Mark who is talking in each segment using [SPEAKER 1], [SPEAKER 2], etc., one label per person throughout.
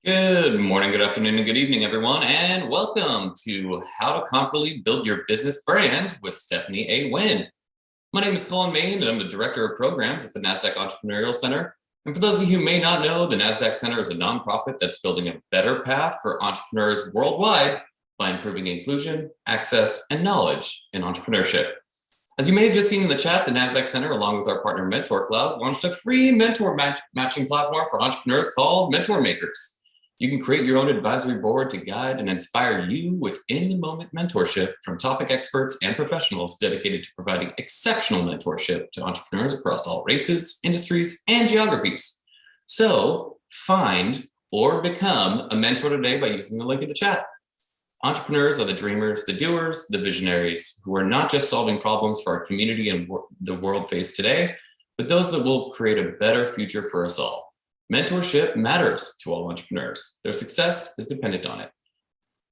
[SPEAKER 1] Good morning, good afternoon, and good evening, everyone, and welcome to How to Confidently Build Your Business Brand with Stephanie A. Wynn. My name is Colin Main, and I'm the Director of Programs at the Nasdaq Entrepreneurial Center. And for those of you who may not know, the Nasdaq Center is a nonprofit that's building a better path for entrepreneurs worldwide by improving inclusion, access, and knowledge in entrepreneurship. As you may have just seen in the chat, the Nasdaq Center, along with our partner Mentor Cloud, launched a free mentor matching platform for entrepreneurs called Mentor Makers. You can create your own advisory board to guide and inspire you with in-the-moment mentorship from topic experts and professionals dedicated to providing exceptional mentorship to entrepreneurs across all races, industries, and geographies. So find or become a mentor today by using the link in the chat. Entrepreneurs are the dreamers, the doers, the visionaries who are not just solving problems for our community and the world face today, but those that will create a better future for us all. Mentorship matters to all entrepreneurs. Their success is dependent on it.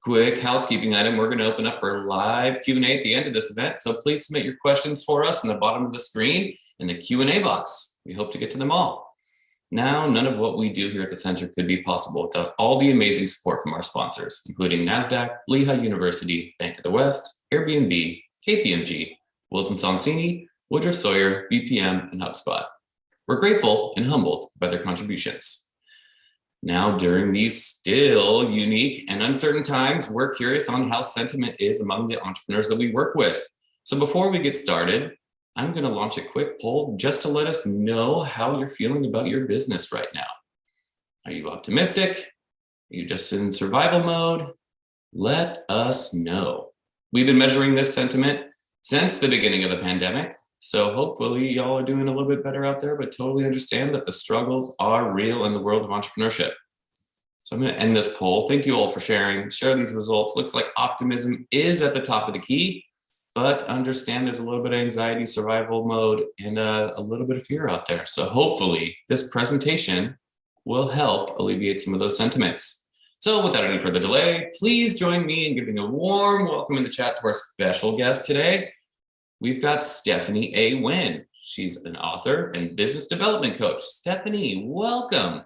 [SPEAKER 1] Quick housekeeping item, we're going to open up for live Q&A at the end of this event, so please submit your questions for us in the bottom of the screen in the Q&A box. We hope to get to them all. Now, none of what we do here at the center could be possible without all the amazing support from our sponsors, including Nasdaq, Lehigh University, Bank of the West, Airbnb, KPMG, Wilson Sonsini, Woodruff Sawyer, BPM, and HubSpot. We're grateful and humbled by their contributions. Now, during these still unique and uncertain times, we're curious on how sentiment is among the entrepreneurs that we work with. So before we get started, I'm going to launch a quick poll just to let us know how you're feeling about your business right now. Are you optimistic? Are you just in survival mode? Let us know. We've been measuring this sentiment since the beginning of the pandemic. So hopefully y'all are doing a little bit better out there, but totally understand that the struggles are real in the world of entrepreneurship. So I'm going to end this poll. Thank you all for sharing. Share these results. Looks like optimism is at the top of the key, but understand there's a little bit of anxiety, survival mode, and a little bit of fear out there. So hopefully this presentation will help alleviate some of those sentiments. So without any further delay, please join me in giving a warm welcome in the chat to our special guest today. We've got Stephanie A. Wynn. She's an author and business development coach. Stephanie, welcome.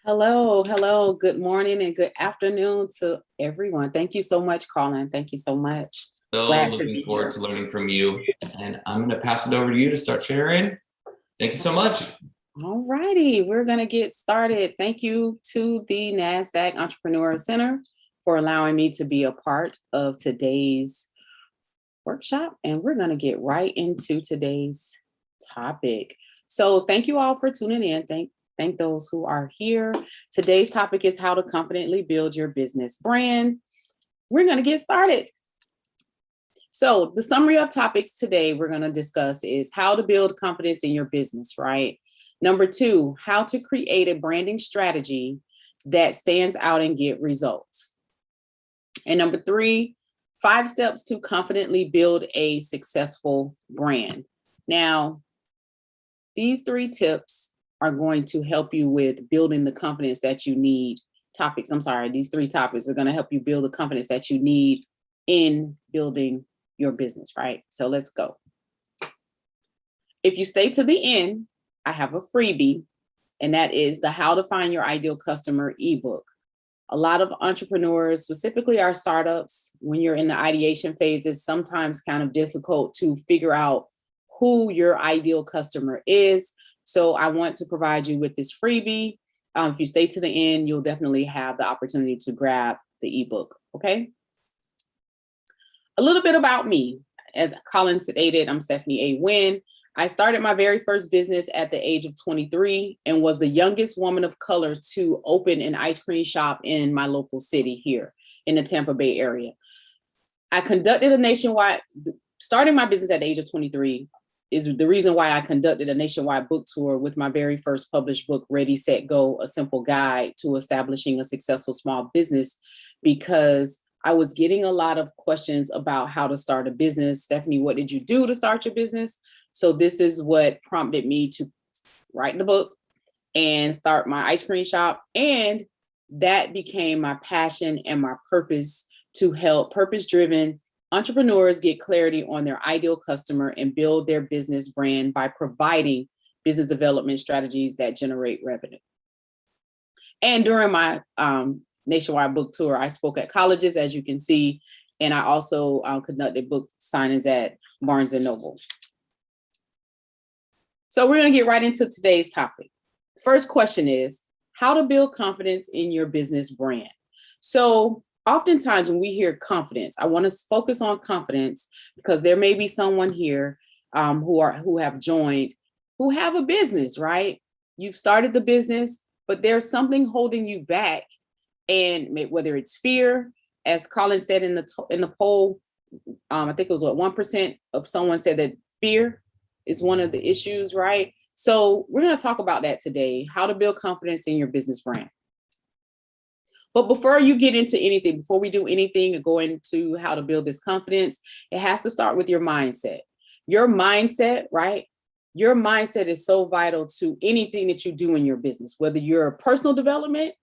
[SPEAKER 2] Hello. Good morning and good afternoon to everyone. Thank you so much, Colin. Thank you so much.
[SPEAKER 1] So looking forward to learning from you. And I'm going to pass it over to you to start sharing. Thank you so much.
[SPEAKER 2] All righty, we're going to get started. Thank you to the Nasdaq Entrepreneurial Center for allowing me to be a part of today's workshop, and we're going to get right into today's topic. So thank you all for tuning in. Thank those who are here. Today's topic is how to confidently build your business brand. We're going to get started. So the summary of topics today we're going to discuss is how to build confidence in your business, right? Number 2, how to create a branding strategy that stands out and get results. And number 3, 5 steps to confidently build a successful brand. Now, these 3 tips are going to help you with building the confidence that you need. These 3 topics are going to help you build the confidence that you need in building your business, right? So let's go. If you stay to the end, I have a freebie, and that is the How to Find Your Ideal Customer ebook. A lot of entrepreneurs, specifically our startups, when you're in the ideation phase, it's sometimes kind of difficult to figure out who your ideal customer is. So I want to provide you with this freebie. If you stay to the end, you'll definitely have the opportunity to grab the ebook, okay? A little bit about me. As Colin stated, I'm Stephanie A. Wynn. I started my very first business at the age of 23 and was the youngest woman of color to open an ice cream shop in my local city here in the Tampa Bay area. I conducted a nationwide, starting my business at the age of 23 is the reason why I conducted a nationwide book tour with my very first published book, Ready, Set, Go, A Simple Guide to Establishing a Successful Small Business, because I was getting a lot of questions about how to start a business. Stephanie, what did you do to start your business? So this is what prompted me to write the book and start my ice cream shop. And that became my passion and my purpose to help purpose-driven entrepreneurs get clarity on their ideal customer and build their business brand by providing business development strategies that generate revenue. And during my nationwide book tour, I spoke at colleges, as you can see, and I also conducted book signings at Barnes and Noble. So we're going to get right into today's topic. First question is how to build confidence in your business brand. So oftentimes when we hear confidence, I want to focus on confidence because there may be someone here who have joined, who have a business, right? You've started the business, but there's something holding you back. And whether it's fear, as Colin said in the poll, I think it was 1% of someone said that fear is one of the issues, right? So we're going to talk about that today, how to build confidence in your business brand. But before you get into anything, before we do anything and go into how to build this confidence, it has to start with your mindset. Your mindset, right? Your mindset is so vital to anything that you do in your business, whether you're a personal development,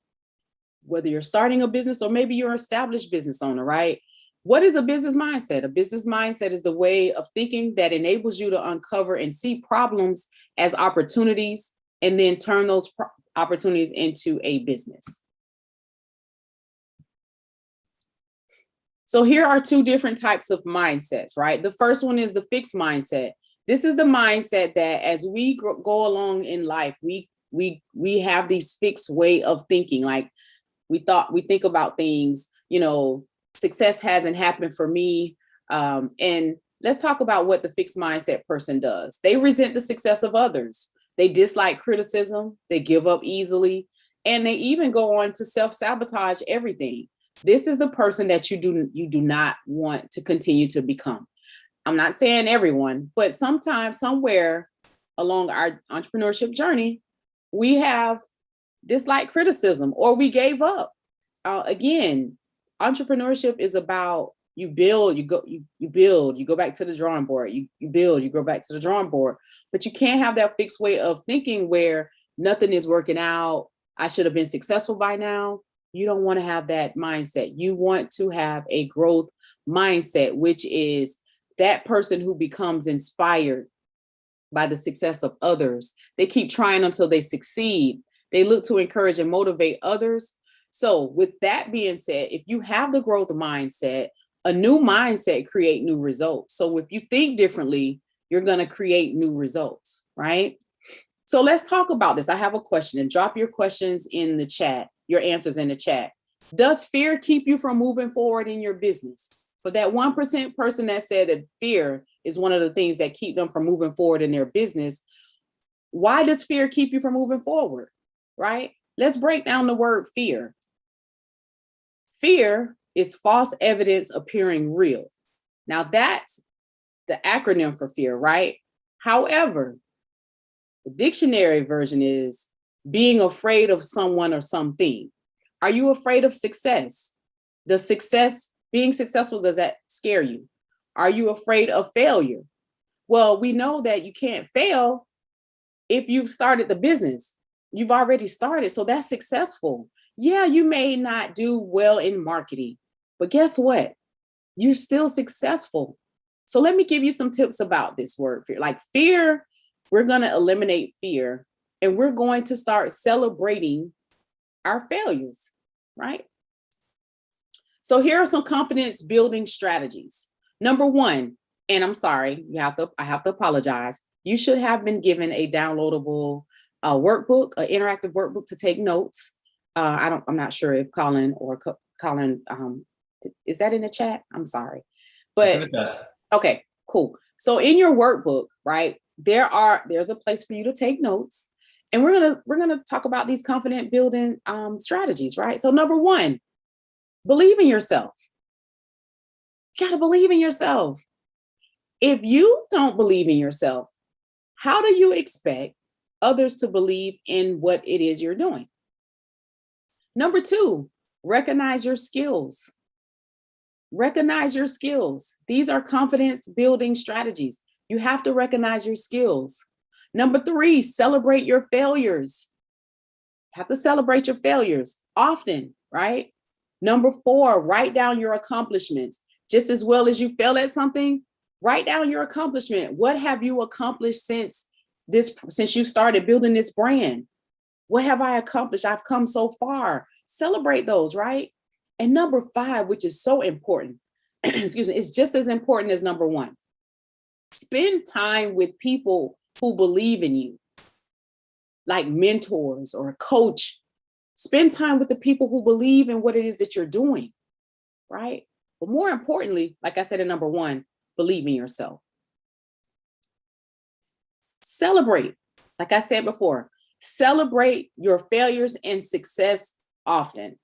[SPEAKER 2] whether you're starting a business, or maybe you're an established business owner, right? What is a business mindset? A business mindset is the way of thinking that enables you to uncover and see problems as opportunities and then turn those opportunities into a business. So here are two different types of mindsets, right? The first one is the fixed mindset. This is the mindset that as we go along in life, we have these fixed way of thinking. Like we think about things, success hasn't happened for me. And let's talk about what the fixed mindset person does. They resent the success of others. They dislike criticism. They give up easily. And they even go on to self-sabotage everything. This is the person that you do not want to continue to become. I'm not saying everyone, but sometimes somewhere along our entrepreneurship journey, we have disliked criticism or we gave up. Again, entrepreneurship is about you build, you go back to the drawing board, you build, you go back to the drawing board, but you can't have that fixed way of thinking where nothing is working out. I should have been successful by now. You don't want to have that mindset. You want to have a growth mindset, which is that person who becomes inspired by the success of others. They keep trying until they succeed. They look to encourage and motivate others. So with that being said, if you have the growth mindset, a new mindset create new results. So if you think differently, you're going to create new results, right? So let's talk about this. I have a question, and drop your questions in the chat, your answers in the chat. Does fear keep you from moving forward in your business? For that 1% person that said that fear is one of the things that keep them from moving forward in their business, why does fear keep you from moving forward, right? Let's break down the word fear. Fear is false evidence appearing real. Now that's the acronym for fear, right? However, the dictionary version is being afraid of someone or something. Are you afraid of success? Being successful, does that scare you? Are you afraid of failure? Well, we know that you can't fail if you've started the business. You've already started, so that's successful. Yeah, you may not do well in marketing, but guess what? You're still successful. So let me give you some tips about this word fear. Like fear, we're going to eliminate fear and we're going to start celebrating our failures, right? So here are some confidence building strategies. Number one, and I'm sorry, I have to apologize. You should have been given a downloadable workbook, an interactive workbook to take notes. I'm not sure if Colin is that in the chat? I'm sorry, but okay, cool. So in your workbook, right, there's a place for you to take notes, and we're gonna talk about these confident building strategies, right? So number one, believe in yourself. You gotta believe in yourself. If you don't believe in yourself, how do you expect others to believe in what it is you're doing? Number two, recognize your skills. Recognize your skills. These are confidence building strategies. You have to recognize your skills. Number three, celebrate your failures. You have to celebrate your failures often, right? Number four, write down your accomplishments. Just as well as you fail at something, write down your accomplishment. What have you accomplished since you started building this brand? What have I accomplished? I've come so far. Celebrate those, right? And number 5, which is so important, excuse me, it's just as important as number 1. Spend time with people who believe in you, like mentors or a coach. Spend time with the people who believe in what it is that you're doing, right? But more importantly, like I said in number 1, believe in yourself. Celebrate, like I said before, celebrate your failures and success often.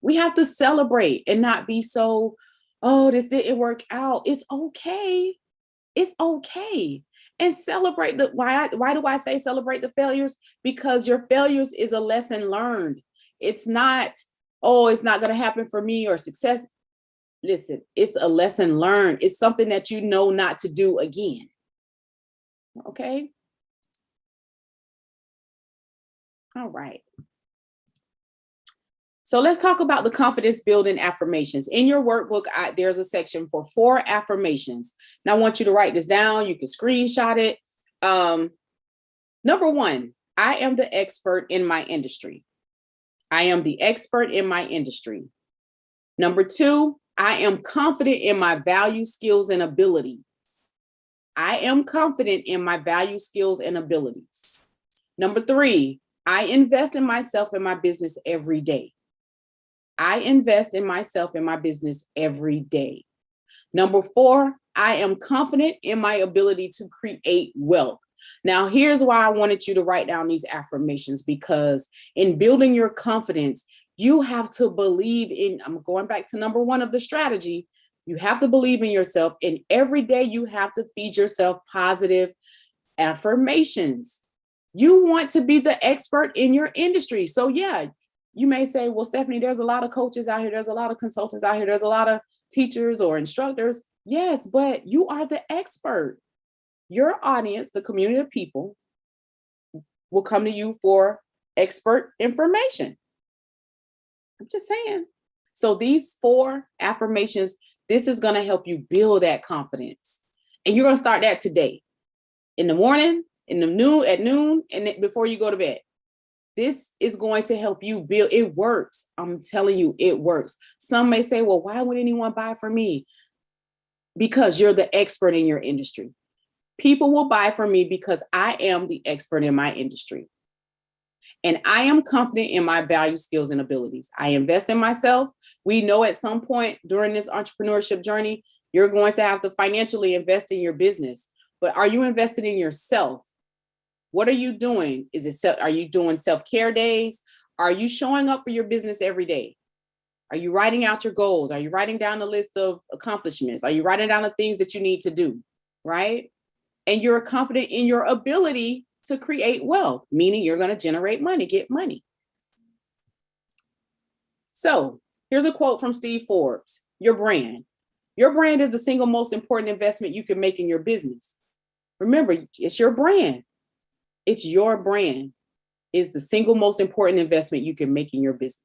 [SPEAKER 2] We have to celebrate and not be so, oh, this didn't work out. It's okay. It's okay. And celebrate why do I say celebrate the failures? Because your failures is a lesson learned. It's not, oh, it's not going to happen for me, or success. Listen, it's a lesson learned. It's something that you know not to do again. Okay. All right. So let's talk about the confidence building affirmations. In your workbook, there's a section for 4 affirmations. Now I want you to write this down. You can screenshot it. Number 1, I am the expert in my industry. I am the expert in my industry. Number 2, I am confident in my value, skills, and ability. I am confident in my value, skills, and abilities. Number 3, I invest in myself and my business every day. I invest in myself and my business every day. Number 4, I am confident in my ability to create wealth. Now, here's why I wanted you to write down these affirmations, because in building your confidence, you have to believe in, I'm going back to number 1 of the strategy. You have to believe in yourself, and every day you have to feed yourself positive affirmations. You want to be the expert in your industry. So yeah, you may say, well, Stephanie, there's a lot of coaches out here. There's a lot of consultants out here. There's a lot of teachers or instructors. Yes, but you are the expert. Your audience, the community of people, will come to you for expert information. I'm just saying. So these 4 affirmations, this is going to help you build that confidence. And you're going to start that today, in the morning, in the noon, at noon, and before you go to bed. This is going to help you build. It works. I'm telling you, it works. Some may say, well, why would anyone buy from me? Because you're the expert in your industry. People will buy from me because I am the expert in my industry. And I am confident in my value, skills, and abilities. I invest in myself. We know at some point during this entrepreneurship journey, you're going to have to financially invest in your business. But are you invested in yourself? What are you doing? Are you doing self-care days? Are you showing up for your business every day? Are you writing out your goals? Are you writing down a list of accomplishments? Are you writing down the things that you need to do, right? And you're confident in your ability to create wealth, meaning you're going to generate money, get money. So here's a quote from Steve Forbes: your brand. Your brand is the single most important investment you can make in your business. Remember, it's your brand. It's your brand is the single most important investment you can make in your business.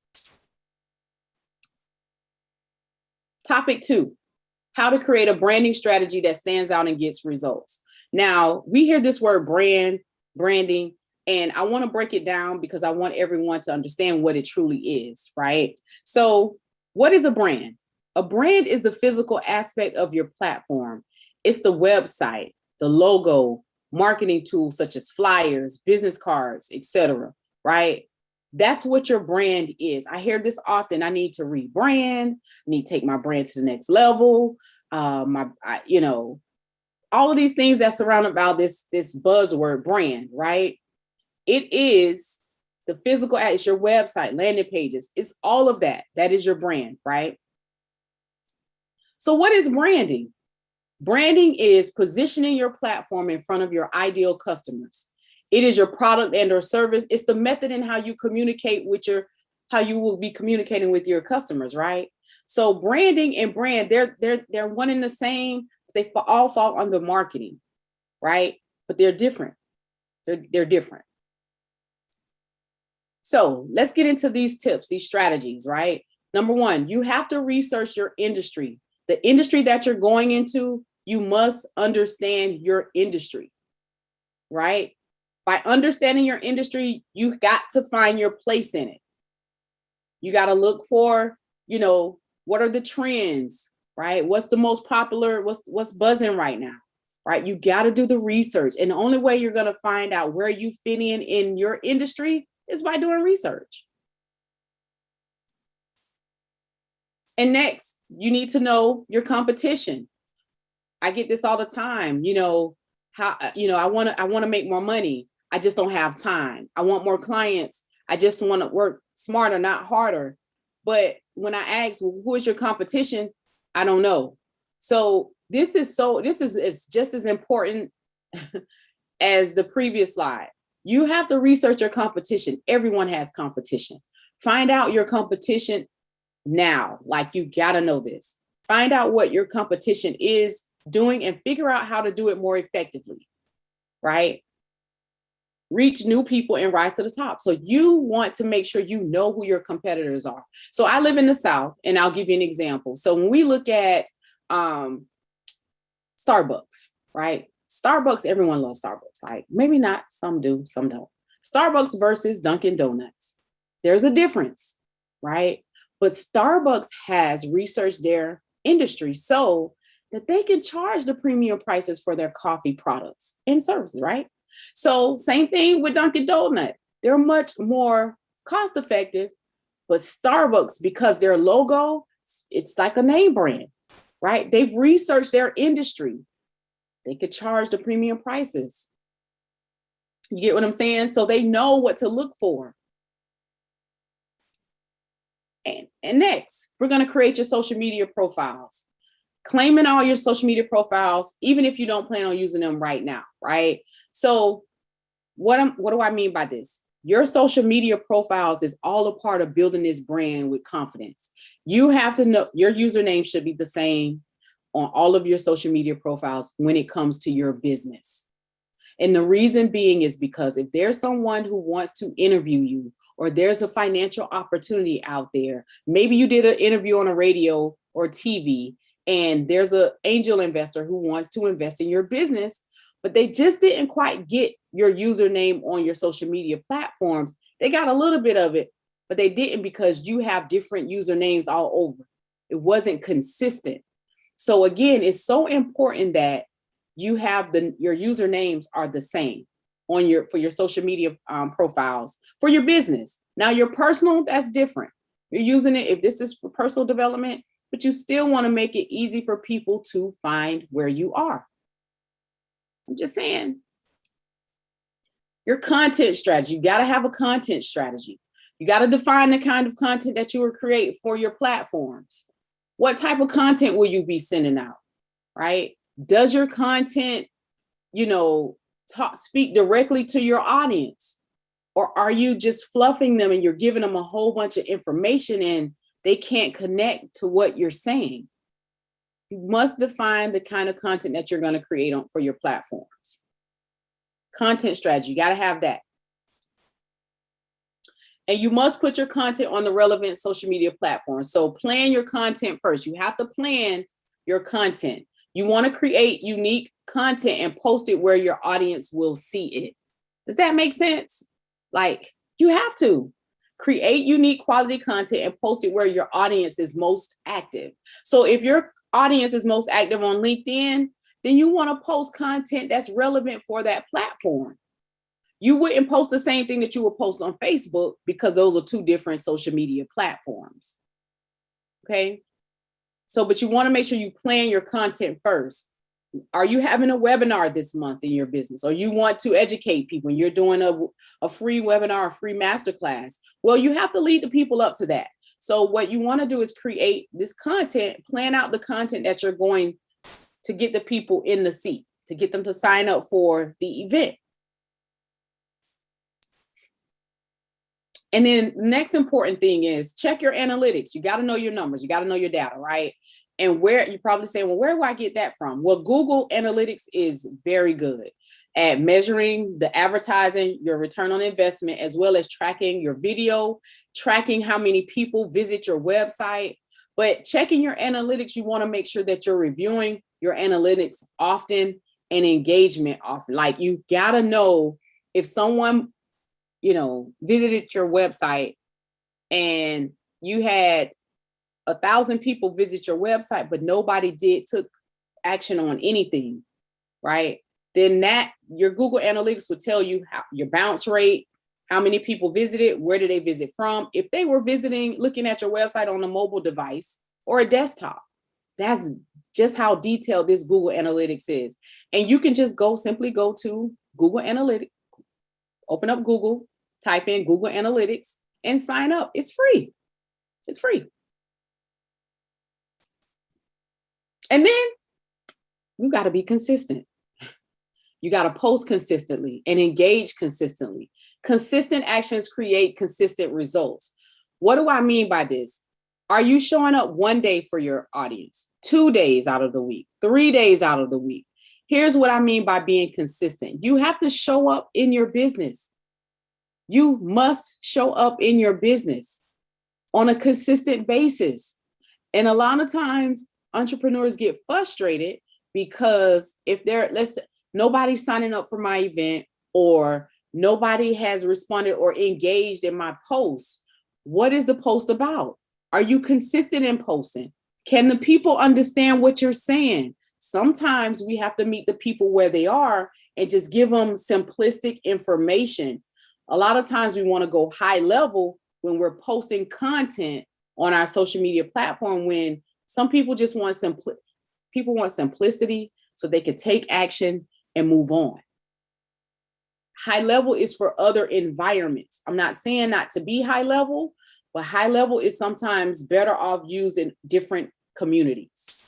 [SPEAKER 2] Topic 2, how to create a branding strategy that stands out and gets results. Now, we hear this word branding, and I want to break it down because I want everyone to understand what it truly is, right? So what is a brand? A brand is the physical aspect of your platform. It's the website, the logo, marketing tools such as flyers, business cards, etc., right? That's what your brand is. I hear this often. I need to rebrand. I need to take my brand to the next level. All of these things that surround about this buzzword brand, right? It is the physical, it's your website, landing pages. It's all of that. That is your brand, right? So what is branding? Branding is positioning your platform in front of your ideal customers. It is your product and or service. It's the method in how you communicate with how you will be communicating with your customers, right? So branding and brand, they're one and the same. They all fall under marketing, right? But they're different. They're different. So let's get into these tips, these strategies, right? Number 1, you have to research your industry. The industry that you're going into, you must understand your industry, right? By understanding your industry, you got to find your place in it. You got to look for, what are the trends, right? What's the most popular? What's buzzing right now, right? You got to do the research. And the only way you're going to find out where you fit in your industry is by doing research. And next, you need to know your competition. I get this all the time. I want to make more money. I just don't have time. I want more clients. I just want to work smarter, not harder. But when I ask, well, who is your competition? I don't know. So this is just as important as the previous slide. You have to research your competition. Everyone has competition. Find out your competition now. Like, you got to know this. Find out what your competition is doing and figure out how to do it more effectively, right? Reach new people and rise to the top. So you want to make sure you know who your competitors are. So I live in the South, and I'll give you an example. So when we look at Starbucks, right? Starbucks, everyone loves Starbucks. Like, maybe not, some do, some don't. Starbucks versus Dunkin' Donuts. There's a difference, right? But Starbucks has researched their industry so that they can charge the premium prices for their coffee products and services, right? So same thing with Dunkin' Donuts. They're much more cost effective, but Starbucks, because their logo, it's like a name brand, right? They've researched their industry. They could charge the premium prices. You get what I'm saying? So they know what to look for. And next, we're going to create your social media profiles. Claiming all your social media profiles, even if you don't plan on using them right now, right? So what do I mean by this? Your social media profiles is all a part of building this brand with confidence. You have to know your username should be the same on all of your social media profiles when it comes to your business. And the reason being is because if there's someone who wants to interview you, or there's a financial opportunity out there, maybe you did an interview on a radio or TV, and there's an angel investor who wants to invest in your business, but they just didn't quite get your username on your social media platforms. They got a little bit of it, but they didn't because you have different usernames all over. It wasn't consistent. So again, it's so important that you have your usernames are the same for your social media profiles for your business. Now your personal, that's different. You're using it if this is for personal development, but you still want to make it easy for people to find where you are. I'm just saying. Your content strategy, you got to have a content strategy. You got to define the kind of content that you will create for your platforms. What type of content will you be sending out, right? Does your content, speak directly to your audience? Or are you just fluffing them and you're giving them a whole bunch of information and they can't connect to what you're saying? You must define the kind of content that you're going to create for your platforms. Content strategy, you got to have that. And you must put your content on the relevant social media platforms. So plan your content first. You have to plan your content. You want to create unique content and post it where your audience will see it. Does that make sense? Like, you have to create unique quality content and post it where your audience is most active. So if your audience is most active on LinkedIn, then you want to post content that's relevant for that platform. You wouldn't post the same thing that you would post on Facebook because those are two different social media platforms. Okay. So, but you want to make sure you plan your content first. Are you having a webinar this month in your business, or you want to educate people and you're doing a free webinar, a free masterclass? Well, you have to lead the people up to that. So what you want to do is create this content, plan out the content that you're going to get the people in the seat, to get them to sign up for the event. And then the next important thing is check your analytics. You got to know your numbers. You got to know your data, right? And where you're probably saying, well, where do I get that from? Well, Google Analytics is very good at measuring the advertising, your return on investment, as well as tracking your video, tracking how many people visit your website. But checking your analytics, you want to make sure that you're reviewing your analytics often and engagement often. Like, you got to know if someone, visited your website and you had 1,000 people visit your website, but nobody took action on anything, right? Then your Google Analytics would tell you your bounce rate, how many people visited, where did they visit from. If they were looking at your website on a mobile device or a desktop, that's just how detailed this Google Analytics is. And you can just simply go to Google Analytics, open up Google, type in Google Analytics and sign up. It's free. It's free. And then you got to be consistent. You got to post consistently and engage consistently. Consistent actions create consistent results. What do I mean by this? Are you showing up one day for your audience, 2 days out of the week, 3 days out of the week? Here's what I mean by being consistent. You have to show up in your business. You must show up in your business on a consistent basis. And a lot of times entrepreneurs get frustrated because if nobody's signing up for my event or nobody has responded or engaged in my post. What is the post about? Are you consistent in posting? Can the people understand what you're saying? Sometimes we have to meet the people where they are and just give them simplistic information. A lot of times we want to go high level when we're posting content on our social media platform, when some people just want simplicity so they could take action and move on. High level is for other environments. I'm not saying not to be high level, but high level is sometimes better off used in different communities.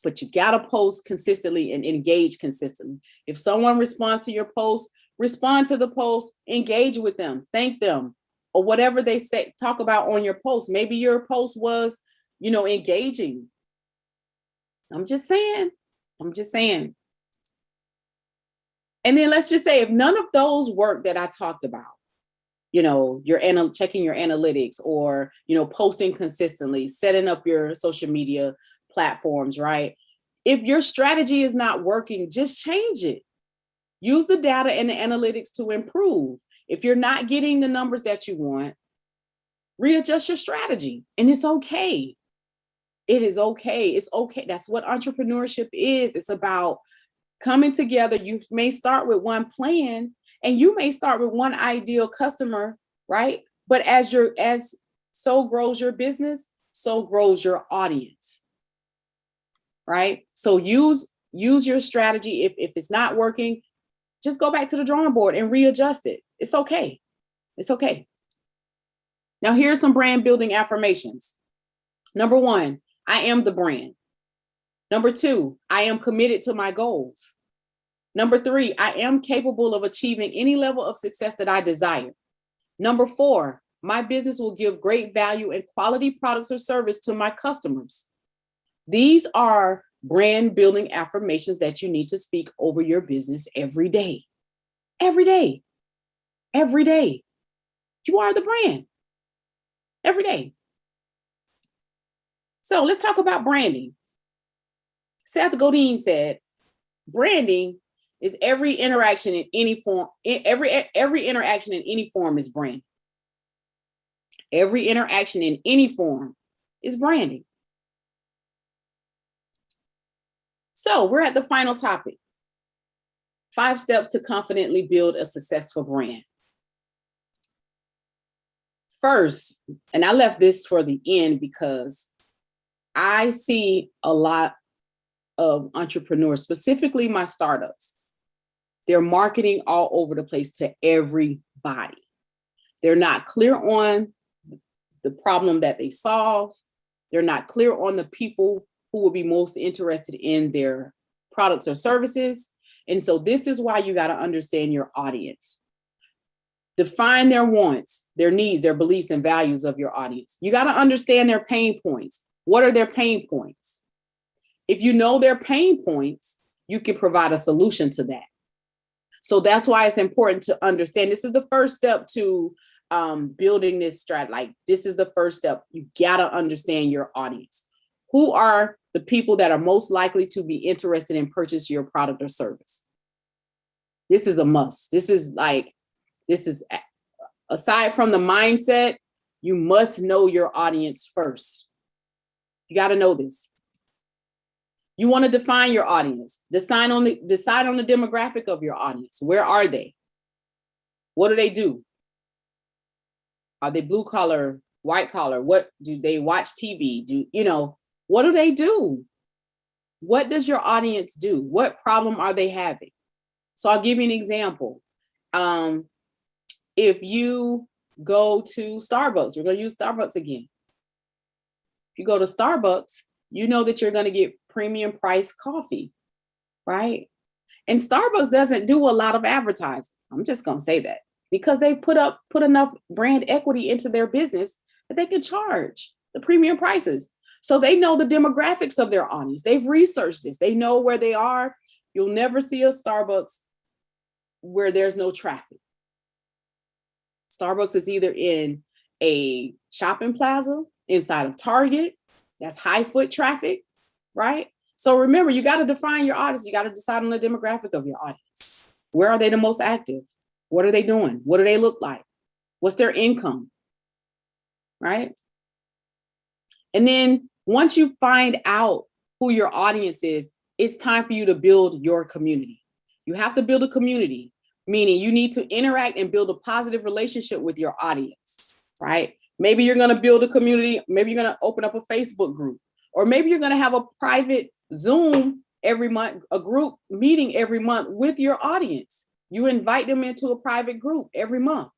[SPEAKER 2] But you got to post consistently and engage consistently. If someone responds to your post, respond to the post, engage with them, thank them, or whatever they say, talk about on your post. Maybe your post was, engaging. I'm just saying. And then let's just say if none of those work that I talked about, checking your analytics or, posting consistently, setting up your social media platforms, right? If your strategy is not working, just change it. Use the data and the analytics to improve. If you're not getting the numbers that you want, readjust your strategy. And it's okay. It is okay. It's okay. That's what entrepreneurship is. It's about coming together. You may start with one plan and you may start with one ideal customer, right? But as so grows your business, so grows your audience, right? So use your strategy. If it's not working, just go back to the drawing board and readjust it. It's okay. It's okay. Now here's some brand building affirmations. Number 1, I am the brand. Number 2, I am committed to my goals. Number 3, I am capable of achieving any level of success that I desire. Number 4, my business will give great value and quality products or service to my customers. These are brand building affirmations that you need to speak over your business every day. Every day. Every day. You are the brand. Every day. So let's talk about branding. Seth Godin said, branding is every interaction in any form. Every interaction in any form is branding. Every interaction in any form is branding. So we're at the final topic. 5 steps to confidently build a successful brand. First, and I left this for the end because I see a lot of entrepreneurs, specifically my startups. They're marketing all over the place to everybody. They're not clear on the problem that they solve. They're not clear on the people who will be most interested in their products or services. And so this is why you got to understand your audience. Define their wants, their needs, their beliefs and values of your audience. You got to understand their pain points. What are their pain points? If you know their pain points, you can provide a solution to that. So that's why it's important to understand. This is the first step to building this strategy. Like, this is the first step. You got to understand your audience. Who are the people that are most likely to be interested in purchasing your product or service? This is a must. This is aside from the mindset, you must know your audience first. You got to know this. You want to define your audience. Decide on the demographic of your audience. Where are they? What do they do? Are they blue collar, white collar? What do they watch TV? What do they do? What does your audience do? What problem are they having? So I'll give you an example. If you go to Starbucks, we're going to use Starbucks again. If you go to Starbucks, you know that you're going to get premium priced coffee, right? And Starbucks doesn't do a lot of advertising. I'm just going to say that because they put enough brand equity into their business that they can charge the premium prices. So they know the demographics of their audience. They've researched this. They know where they are. You'll never see a Starbucks where there's no traffic. Starbucks is either in a shopping plaza, inside of Target, that's high foot traffic, right? So remember, you got to define your audience. You got to decide on the demographic of your audience. Where are they the most active? What are they doing? What do they look like? What's their income, right? And then once you find out who your audience is, it's time for you to build your community. You have to build a community, meaning you need to interact and build a positive relationship with your audience, right? Maybe you're going to build a community. Maybe you're going to open up a Facebook group, or maybe you're going to have a private Zoom every month, a group meeting every month with your audience. You invite them into a private group every month,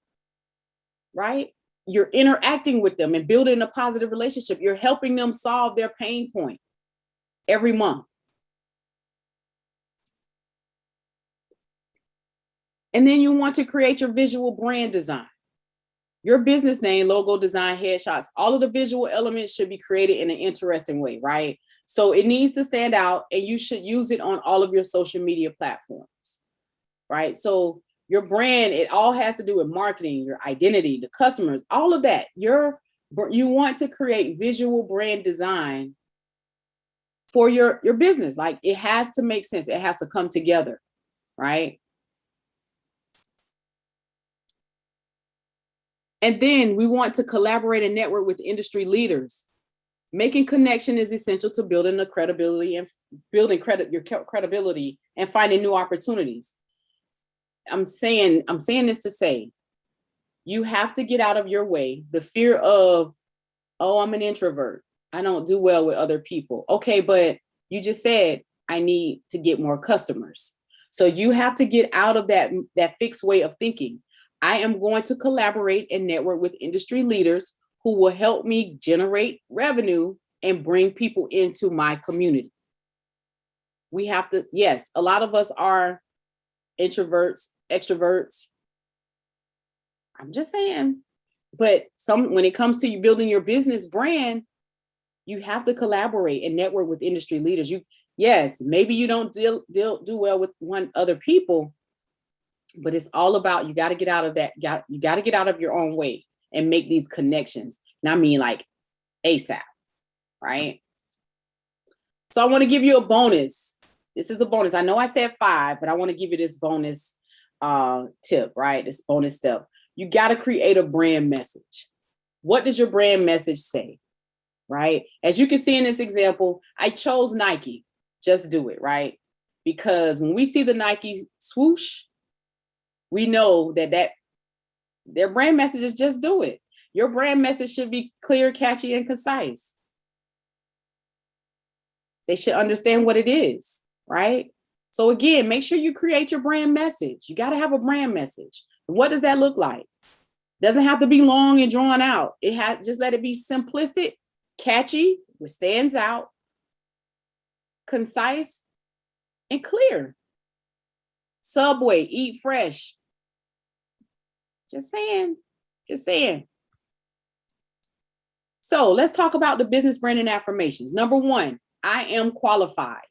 [SPEAKER 2] right? You're interacting with them and building a positive relationship. You're helping them solve their pain point every month. And then you want to create your visual brand design. Your business name, logo design, headshots, all of the visual elements should be created in an interesting way, right? So it needs to stand out, and you should use it on all of your social media platforms, right? So your brand, it all has to do with marketing, your identity, the customers, all of that. You want to create visual brand design for your business. Like, it has to make sense. It has to come together, right? And then we want to collaborate and network with industry leaders. Making connection is essential to building your credibility and finding new opportunities. I'm saying this to say, you have to get out of your way. The fear of, oh, I'm an introvert. I don't do well with other people. Okay, but you just said, I need to get more customers. So you have to get out of that fixed way of thinking. I am going to collaborate and network with industry leaders who will help me generate revenue and bring people into my community. We have to, yes, a lot of us are introverts, extroverts. I'm just saying, but when it comes to you building your business brand, you have to collaborate and network with industry leaders. Yes, maybe you don't do well with other people, but it's all about, you got to get out of that. You got to get out of your own way and make these connections. And I mean, like, ASAP, right? So I want to give you a bonus. This is a bonus. I know I said 5, but I want to give you this bonus tip, right? This bonus step. You got to create a brand message. What does your brand message say, right? As you can see in this example, I chose Nike. Just do it, right? Because when we see the Nike swoosh, we know that their brand message is just do it. Your brand message should be clear, catchy, and concise. They should understand what it is, right? So again, make sure you create your brand message. You got to have a brand message. What does that look like? Doesn't have to be long and drawn out. Just let it be simplistic, catchy, which stands out, concise, and clear. Subway, eat fresh. Just saying. So let's talk about the business branding affirmations. Number 1, I am qualified.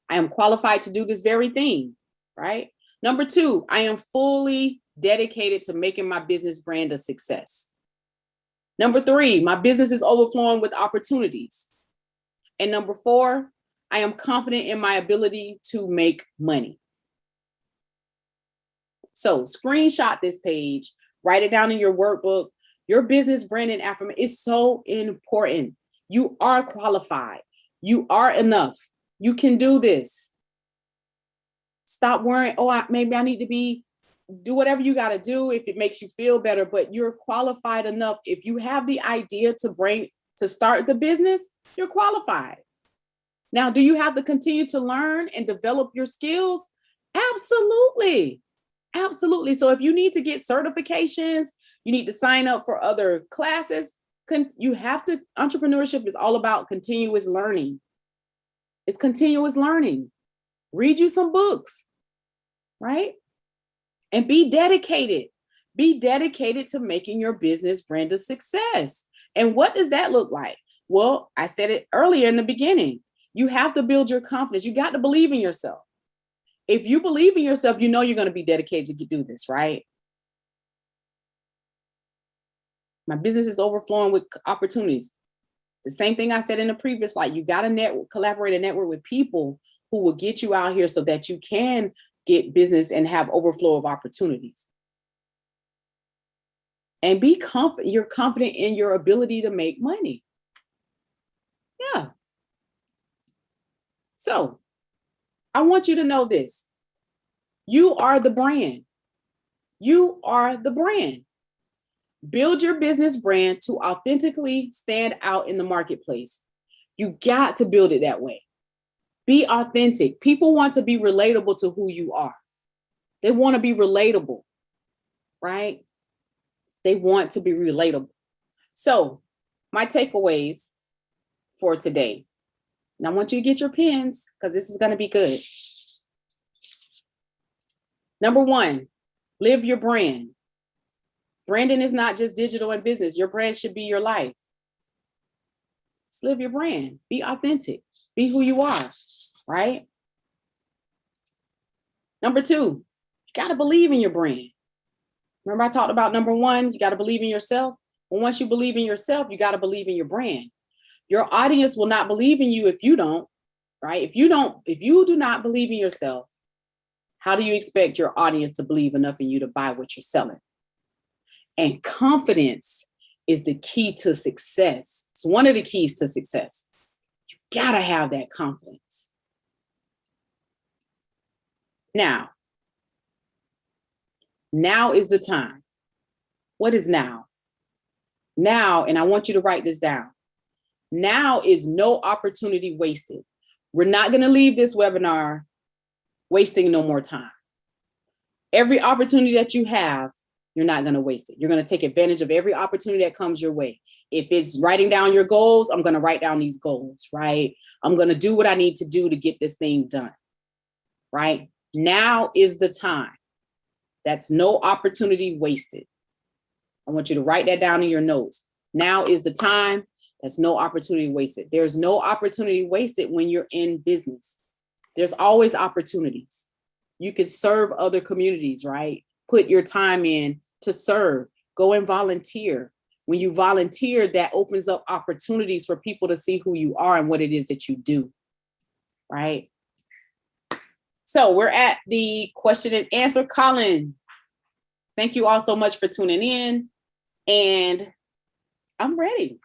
[SPEAKER 2] I am qualified to do this very thing, right? Number 2, I am fully dedicated to making my business brand a success. Number 3, my business is overflowing with opportunities. And number 4, I am confident in my ability to make money. So screenshot this page, write it down in your workbook. Your business branding affirmation is so important. You are qualified. You are enough. You can do this. Stop worrying, maybe I need to do whatever you got to do if it makes you feel better, but you're qualified enough. If you have the idea to start the business, you're qualified. Now, do you have to continue to learn and develop your skills? Absolutely. Absolutely. So if you need to get certifications, you need to sign up for other classes. Entrepreneurship is all about continuous learning. It's continuous learning. Read you some books, right? And be dedicated. Be dedicated to making your business brand a success. And what does that look like? Well, I said it earlier in the beginning. You have to build your confidence. You got to believe in yourself. If you believe in yourself, you know you're going to be dedicated to do this, right? My business is overflowing with opportunities. The same thing I said in the previous slide. You got to collaborate and network with people who will get you out here so that you can get business and have overflow of opportunities. And be confident. You're confident in your ability to make money. Yeah. So I want you to know this. You are the brand. You are the brand. Build your business brand to authentically stand out in the marketplace. You got to build it that way. Be authentic. People want to be relatable to who you are. They want to be relatable, right? They want to be relatable. So my takeaways for today. And I want you to get your pens because this is going to be good. Number one, live your brand. Branding is not just digital and business. Your brand should be your life. Just live your brand. Be authentic. Be who you are, right? Number two, you got to believe in your brand. Remember I talked about number one, you got to believe in yourself. Well, once you believe in yourself, you got to believe in your brand. Your audience will not believe in you if you don't, right? If you do not believe in yourself, how do you expect your audience to believe enough in you to buy what you're selling? And confidence is the key to success. It's one of the keys to success. You gotta have that confidence. Now is the time. What is now? Now, and I want you to write this down. Now is no opportunity wasted. We're not going to leave this webinar wasting no more time. Every opportunity that you have, you're not going to waste it. You're going to take advantage of every opportunity that comes your way. If it's writing down your goals, I'm going to write down these goals, right? I'm going to do what I need to do to get this thing done, right? Now is the time. That's no opportunity wasted. I want you to write that down in your notes. Now is the time. That's no opportunity wasted. There's no opportunity wasted when you're in business. There's always opportunities. You can serve other communities, right? Put your time in to serve. Go and volunteer. When you volunteer, that opens up opportunities for people to see who you are and what it is that you do, right? So we're at the question and answer. Colin, thank you all so much for tuning in. And I'm ready.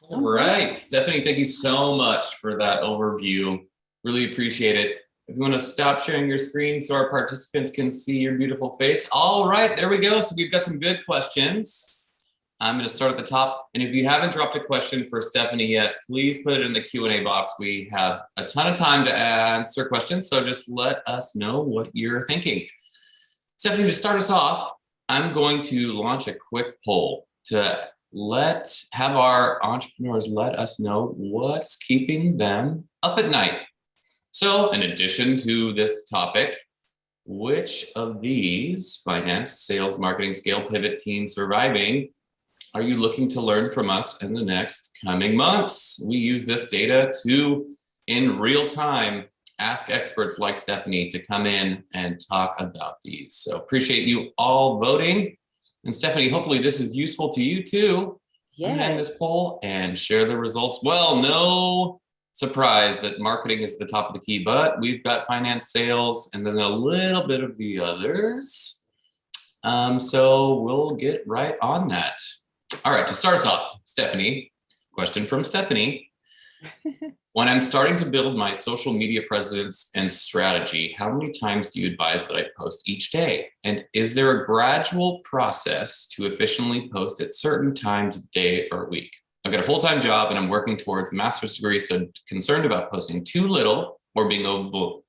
[SPEAKER 1] All right, Stephanie, thank you so much for that overview. Really appreciate it. If you want to stop sharing your screen so our participants can see your beautiful face. All right, there we go. So we've got some good questions. I'm going to start at the top. And if you haven't dropped a question for Stephanie yet, please put it in the Q&A box. We have a ton of time to answer questions, so just let us know what you're thinking. Stephanie, to start us off, I'm going to launch a quick poll to have our entrepreneurs let us know what's keeping them up at night. So in addition to this topic, which of these finance, sales, marketing, scale, pivot, team, surviving are you looking to learn from us in the next coming months? We use this data to, in real time, ask experts like Stephanie to come in and talk about these. So appreciate you all voting. And Stephanie, hopefully this is useful to you too.
[SPEAKER 2] Yeah.
[SPEAKER 1] End this poll and share the results. Well, no surprise that marketing is the top of the key, but we've got finance, sales, and then a little bit of the others. So we'll get right on that. All right, to start us off, Stephanie, question from Stephanie. When I'm starting to build my social media presence and strategy, how many times do you advise that I post each day? And is there a gradual process to efficiently post at certain times of day or week? I've got a full-time job and I'm working towards a master's degree, so concerned about posting too little or being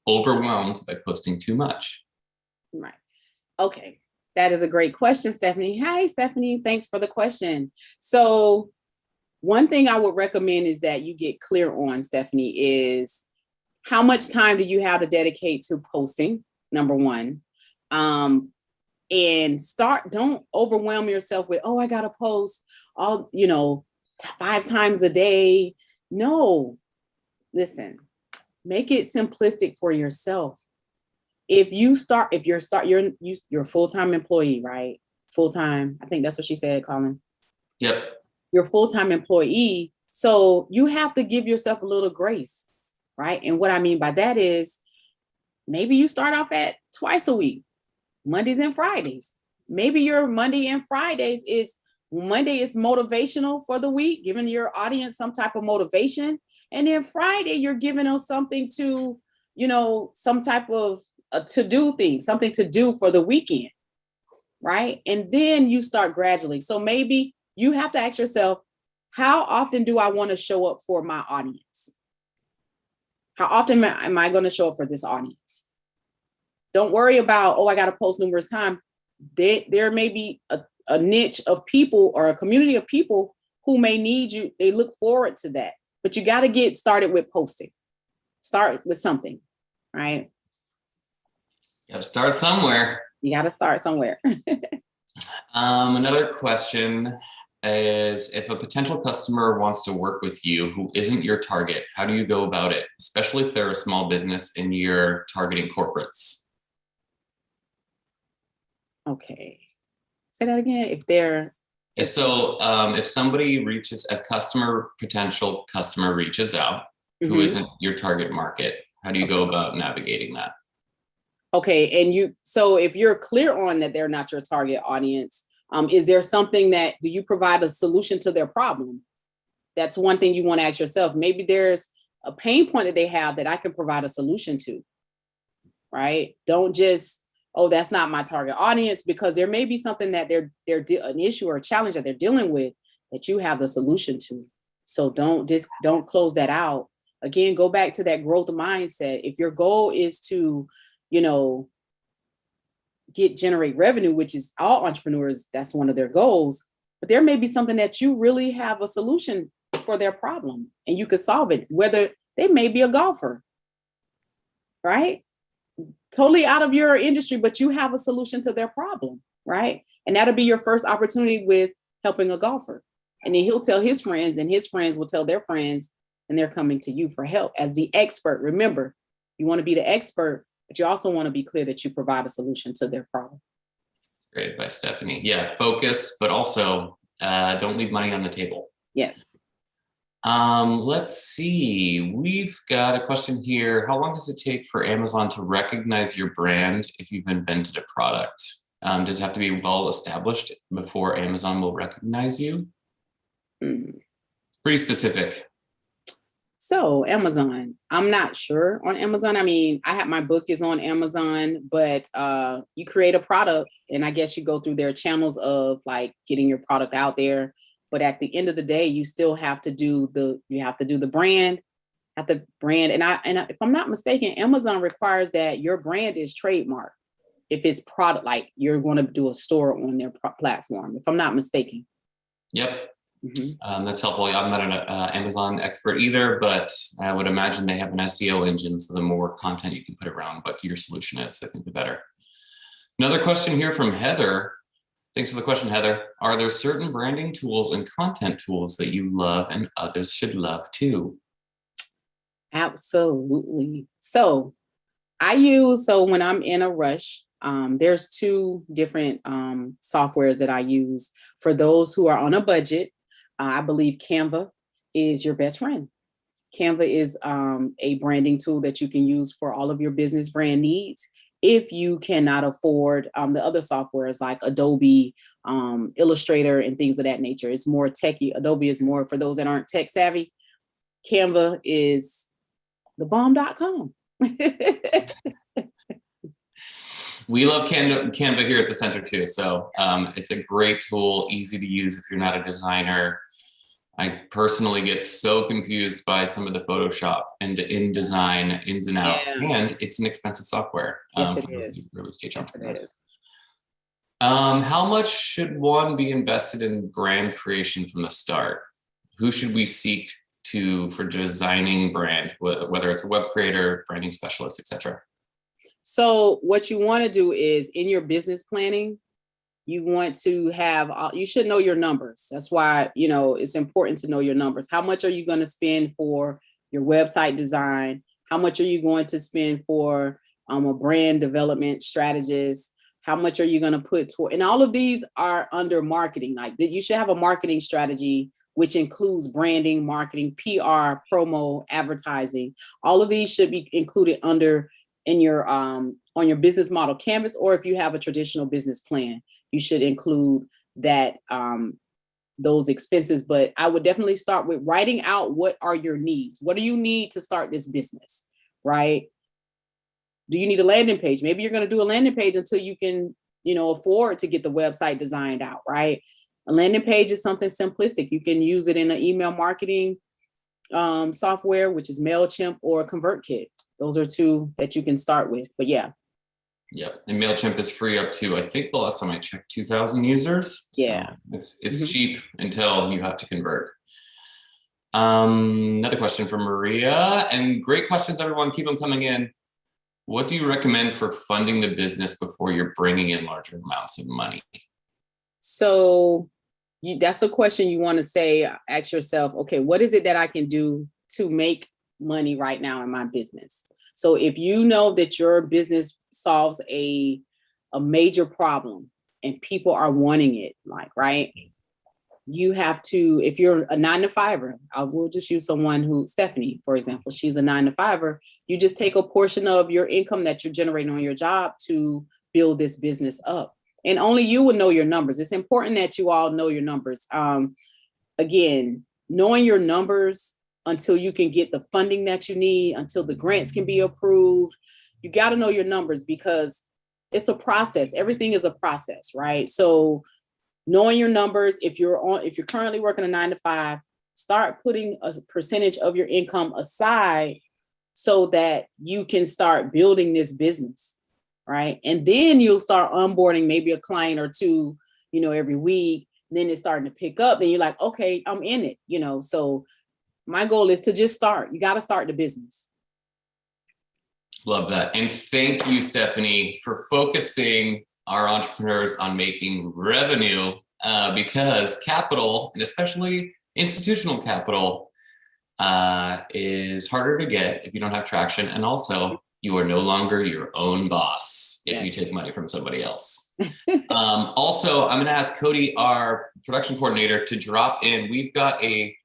[SPEAKER 1] overwhelmed by posting too much.
[SPEAKER 2] Right. Okay. That is a great question, Stephanie. Hi, Stephanie. Thanks for the question. So one thing I would recommend is that you get clear on, Stephanie, is how much time do you have to dedicate to posting, number one. And don't overwhelm yourself with, oh, I got to post all, 5 times a day. No, listen, make it simplistic for yourself. You're a full-time employee, right? Full-time. I think that's what she said, Colin.
[SPEAKER 1] Yep.
[SPEAKER 2] You're a full-time employee. So you have to give yourself a little grace, right? And what I mean by that is maybe you start off at twice a week, Mondays and Fridays. Maybe your Monday and Fridays Monday is motivational for the week, giving your audience some type of motivation. And then Friday, you're giving them something to, some type of a to-do thing, something to do for the weekend, right? And then you start gradually. So maybe you have to ask yourself, how often do I want to show up for my audience? How often am I going to show up for this audience? Don't worry about, I got to post numerous times. There may be a niche of people or a community of people who may need you. They look forward to that, but you got to get started with posting. Start with something, right?
[SPEAKER 1] You got to start somewhere.
[SPEAKER 2] You got to start somewhere.
[SPEAKER 1] Another question is, if a potential customer wants to work with you who isn't your target, how do you go about it? Especially if they're a small business and you're targeting corporates.
[SPEAKER 2] Okay. Say that again.
[SPEAKER 1] If somebody potential customer reaches out, who isn't your target market, how do you go about navigating that?
[SPEAKER 2] Okay. And so if you're clear on that they're not your target audience, is there something do you provide a solution to their problem? That's one thing you want to ask yourself. Maybe there's a pain point that they have that I can provide a solution to, right? Don't just, that's not my target audience, because there may be something that they're an issue or a challenge that they're dealing with that you have the solution to. So don't close that out. Again, go back to that growth mindset. If your goal is to, generate revenue, which is all entrepreneurs, that's one of their goals, but there may be something that you really have a solution for their problem and you could solve it, whether they may be a golfer, right? Totally out of your industry, but you have a solution to their problem, right? And that'll be your first opportunity with helping a golfer. And then he'll tell his friends and his friends will tell their friends, and they're coming to you for help as the expert. Remember, you want to be the expert, but you also want to be clear that you provide a solution to their problem.
[SPEAKER 1] Great advice, Stephanie. Yeah, focus, but also don't leave money on the table.
[SPEAKER 2] Yes.
[SPEAKER 1] Let's see. We've got a question here. How long does it take for Amazon to recognize your brand if you've invented a product? Does it have to be well established before Amazon will recognize you? Pretty specific.
[SPEAKER 2] So Amazon, I'm not sure on Amazon. I mean, my book is on Amazon, but you create a product and I guess you go through their channels of like getting your product out there. But at the end of the day, you still have to do the brand, And if I'm not mistaken, Amazon requires that your brand is trademarked. If it's product, like you're going to do a store on their platform, if I'm not mistaken.
[SPEAKER 1] Yep. That's helpful. I'm not an Amazon expert either, but I would imagine they have an SEO engine. So the more content you can put around what your solution is, I think the better. Another question here from Heather. Thanks for the question, Heather. Are there certain branding tools and content tools that you love and others should love too?
[SPEAKER 2] Absolutely. So when I'm in a rush, there's 2 different softwares that I use. For those who are on a budget, I believe Canva is your best friend. Canva is a branding tool that you can use for all of your business brand needs. if you cannot afford the other softwares like Adobe, Illustrator, and things of that nature. It's more techy. Adobe is more for those that aren't tech savvy. Canva is the bomb.com.
[SPEAKER 1] We love Canva here at the center too. So it's a great tool, easy to use if you're not a designer. I personally get so confused by some of the Photoshop and the InDesign ins and outs, and it's an expensive software.
[SPEAKER 2] Yes,
[SPEAKER 1] For those
[SPEAKER 2] is.
[SPEAKER 1] early stage
[SPEAKER 2] Yes,
[SPEAKER 1] entrepreneurs. How much should one be invested in brand creation from the start? Who should we seek to for designing brand, whether it's a web creator, branding specialist, etc.?
[SPEAKER 2] So what you want to do is in your business planning, you want to have, you should know your numbers. That's why, it's important to know your numbers. How much are you going to spend for your website design? How much are you going to spend for a brand development strategist? How much are you going to put toward, and all of these are under marketing. Like you should have a marketing strategy, which includes branding, marketing, PR, promo, advertising. All of these should be included in your on your business model canvas, or if you have a traditional business plan, you should include that those expenses. But I would definitely start with writing out what are your needs. What do you need to start this business, right? Do you need a landing page? Maybe you're going to do a landing page until you can, afford to get the website designed out, right? A landing page is something simplistic. You can use it in an email marketing software, which is MailChimp or ConvertKit. Those are two that you can start with. But yeah.
[SPEAKER 1] Yep. And MailChimp is free up to, I think the last time I checked, 2,000 users.
[SPEAKER 2] Yeah.
[SPEAKER 1] So it's cheap until you have to convert. Another question from Maria, and great questions, everyone. Keep them coming in. What do you recommend for funding the business before you're bringing in larger amounts of money?
[SPEAKER 2] So that's a question you want to ask yourself, okay, what is it that I can do to make money right now in my business? So if you know that your business solves a major problem and people are wanting it, right? You have to, if you're a 9-to-5er, I will just use Stephanie, for example, she's a 9-to-5er. You just take a portion of your income that you're generating on your job to build this business up. And only you would know your numbers. It's important that you all know your numbers. Again, knowing your numbers until you can get the funding that you need, until the grants can be approved. You got to know your numbers because it's a process. Everything is a process, right? So knowing your numbers, if you're currently working a 9-to-5, start putting a percentage of your income aside so that you can start building this business, right? And then you'll start onboarding maybe a client or two, every week. Then it's starting to pick up. Then you're like, okay, I'm in it, So my goal is to just start. You got to start the business.
[SPEAKER 1] Love that. And thank you, Stephanie, for focusing our entrepreneurs on making revenue because capital, and especially institutional capital, is harder to get if you don't have traction. And also, you are no longer your own boss if you take money from somebody else. Also, I'm going to ask Cody, our production coordinator, to drop in. We've got a